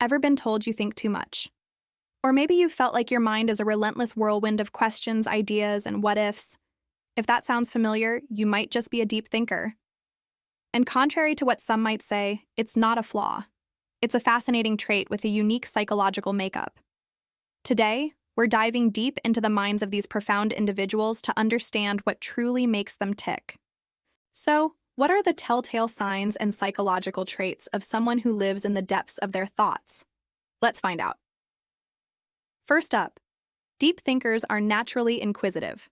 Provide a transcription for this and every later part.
Ever been told you think too much? Or maybe you've felt like your mind is a relentless whirlwind of questions, ideas, and what-ifs. If that sounds familiar, you might just be a deep thinker. And contrary to what some might say, it's not a flaw. It's a fascinating trait with a unique psychological makeup. Today, we're diving deep into the minds of these profound individuals to understand what truly makes them tick. So, what are the telltale signs and psychological traits of someone who lives in the depths of their thoughts? Let's find out. First up, deep thinkers are naturally inquisitive.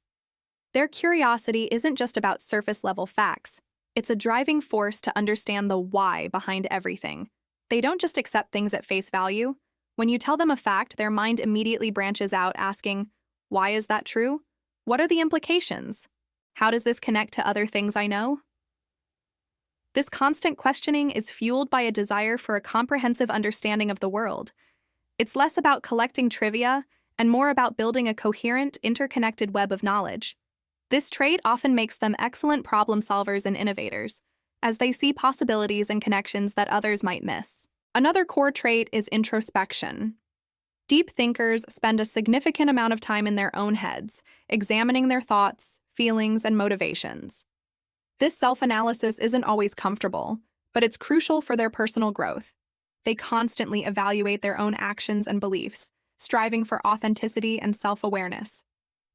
Their curiosity isn't just about surface-level facts. It's a driving force to understand the why behind everything. They don't just accept things at face value. When you tell them a fact, their mind immediately branches out asking, why is that true? What are the implications? How does this connect to other things I know? This constant questioning is fueled by a desire for a comprehensive understanding of the world. It's less about collecting trivia and more about building a coherent, interconnected web of knowledge. This trait often makes them excellent problem solvers and innovators, as they see possibilities and connections that others might miss. Another core trait is introspection. Deep thinkers spend a significant amount of time in their own heads, examining their thoughts, feelings, and motivations. This self-analysis isn't always comfortable, but it's crucial for their personal growth. They constantly evaluate their own actions and beliefs, striving for authenticity and self-awareness.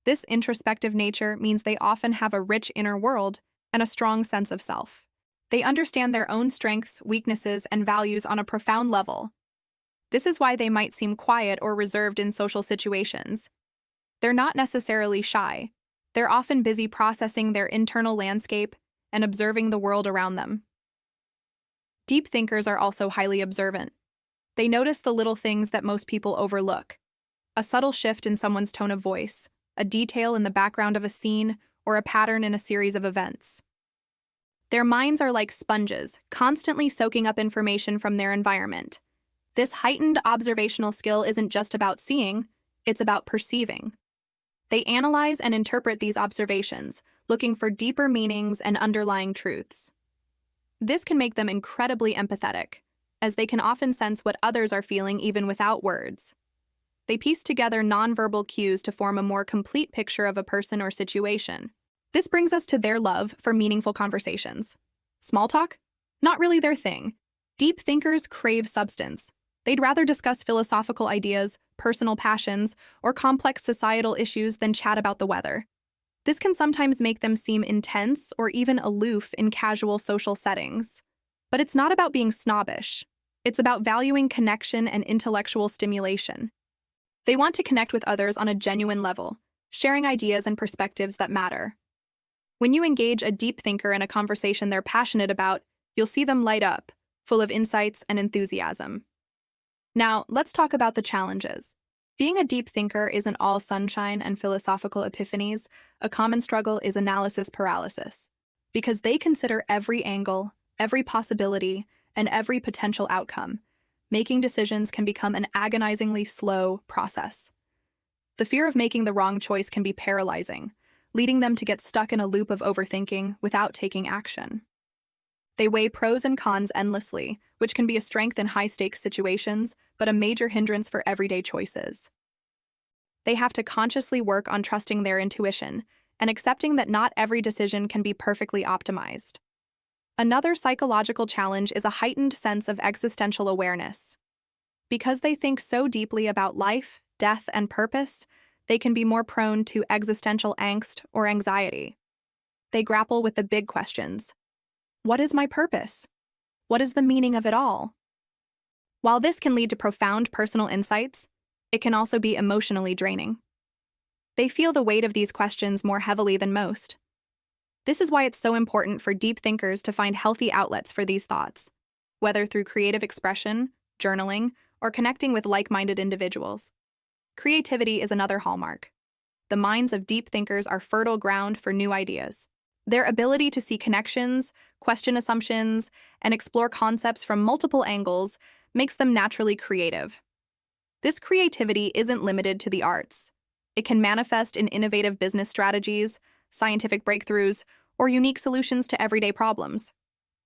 This introspective nature means they often have a rich inner world and a strong sense of self. They understand their own strengths, weaknesses, and values on a profound level. This is why they might seem quiet or reserved in social situations. They're not necessarily shy. They're often busy processing their internal landscape and observing the world around them. Deep thinkers are also highly observant. They notice the little things that most people overlook. A subtle shift in someone's tone of voice, a detail in the background of a scene, or a pattern in a series of events. Their minds are like sponges, constantly soaking up information from their environment. This heightened observational skill isn't just about seeing, it's about perceiving. They analyze and interpret these observations, looking for deeper meanings and underlying truths. This can make them incredibly empathetic, as they can often sense what others are feeling even without words. They piece together nonverbal cues to form a more complete picture of a person or situation. This brings us to their love for meaningful conversations. Small talk? Not really their thing. Deep thinkers crave substance. They'd rather discuss philosophical ideas, personal passions, or complex societal issues than chat about the weather. This can sometimes make them seem intense or even aloof in casual social settings. But it's not about being snobbish. It's about valuing connection and intellectual stimulation. They want to connect with others on a genuine level, sharing ideas and perspectives that matter. When you engage a deep thinker in a conversation they're passionate about, you'll see them light up, full of insights and enthusiasm. Now, let's talk about the challenges. Being a deep thinker isn't all sunshine and philosophical epiphanies. A common struggle is analysis paralysis, because they consider every angle, every possibility, and every potential outcome. Making decisions can become an agonizingly slow process. The fear of making the wrong choice can be paralyzing, leading them to get stuck in a loop of overthinking without taking action. They weigh pros and cons endlessly, which can be a strength in high-stakes situations, but a major hindrance for everyday choices. They have to consciously work on trusting their intuition and accepting that not every decision can be perfectly optimized. Another psychological challenge is a heightened sense of existential awareness. Because they think so deeply about life, death, and purpose, they can be more prone to existential angst or anxiety. They grapple with the big questions. What is my purpose? What is the meaning of it all? While this can lead to profound personal insights, it can also be emotionally draining. They feel the weight of these questions more heavily than most. This is why it's so important for deep thinkers to find healthy outlets for these thoughts, whether through creative expression, journaling, or connecting with like-minded individuals. Creativity is another hallmark. The minds of deep thinkers are fertile ground for new ideas. Their ability to see connections, question assumptions, and explore concepts from multiple angles makes them naturally creative. This creativity isn't limited to the arts. It can manifest in innovative business strategies, scientific breakthroughs, or unique solutions to everyday problems.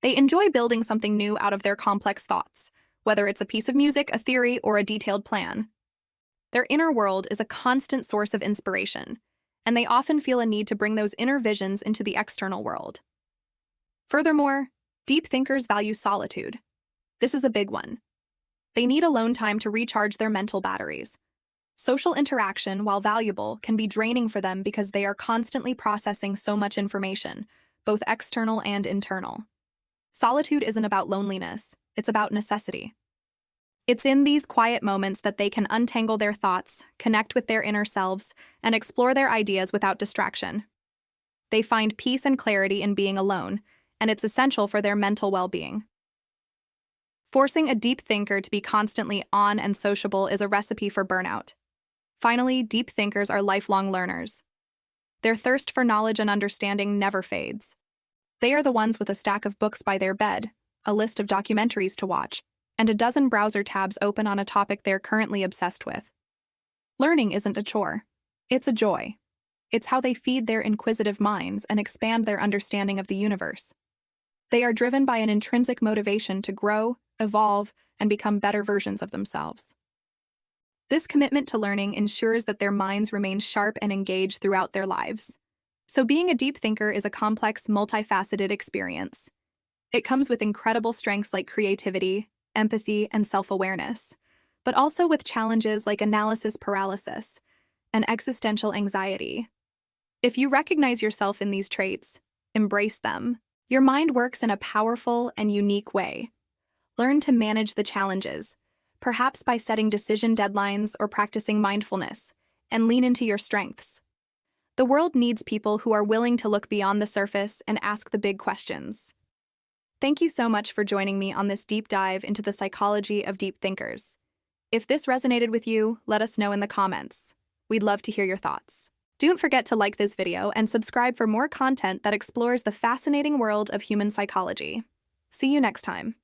They enjoy building something new out of their complex thoughts, whether it's a piece of music, a theory, or a detailed plan. Their inner world is a constant source of inspiration, and they often feel a need to bring those inner visions into the external world. Furthermore, deep thinkers value solitude. This is a big one. They need alone time to recharge their mental batteries. Social interaction, while valuable, can be draining for them because they are constantly processing so much information, both external and internal. Solitude isn't about loneliness, it's about necessity. It's in these quiet moments that they can untangle their thoughts, connect with their inner selves, and explore their ideas without distraction. They find peace and clarity in being alone, and it's essential for their mental well-being. Forcing a deep thinker to be constantly on and sociable is a recipe for burnout. Finally, deep thinkers are lifelong learners. Their thirst for knowledge and understanding never fades. They are the ones with a stack of books by their bed, a list of documentaries to watch, and a dozen browser tabs open on a topic they're currently obsessed with. Learning isn't a chore. It's a joy. It's how they feed their inquisitive minds and expand their understanding of the universe. They are driven by an intrinsic motivation to grow, evolve, and become better versions of themselves. This commitment to learning ensures that their minds remain sharp and engaged throughout their lives. So being a deep thinker is a complex, multifaceted experience. It comes with incredible strengths like creativity, empathy, and self-awareness, but also with challenges like analysis paralysis and existential anxiety. If you recognize yourself in these traits, embrace them. Your mind works in a powerful and unique way. Learn to manage the challenges, perhaps by setting decision deadlines or practicing mindfulness, and lean into your strengths. The world needs people who are willing to look beyond the surface and ask the big questions. Thank you so much for joining me on this deep dive into the psychology of deep thinkers. If this resonated with you, let us know in the comments. We'd love to hear your thoughts. Don't forget to like this video and subscribe for more content that explores the fascinating world of human psychology. See you next time.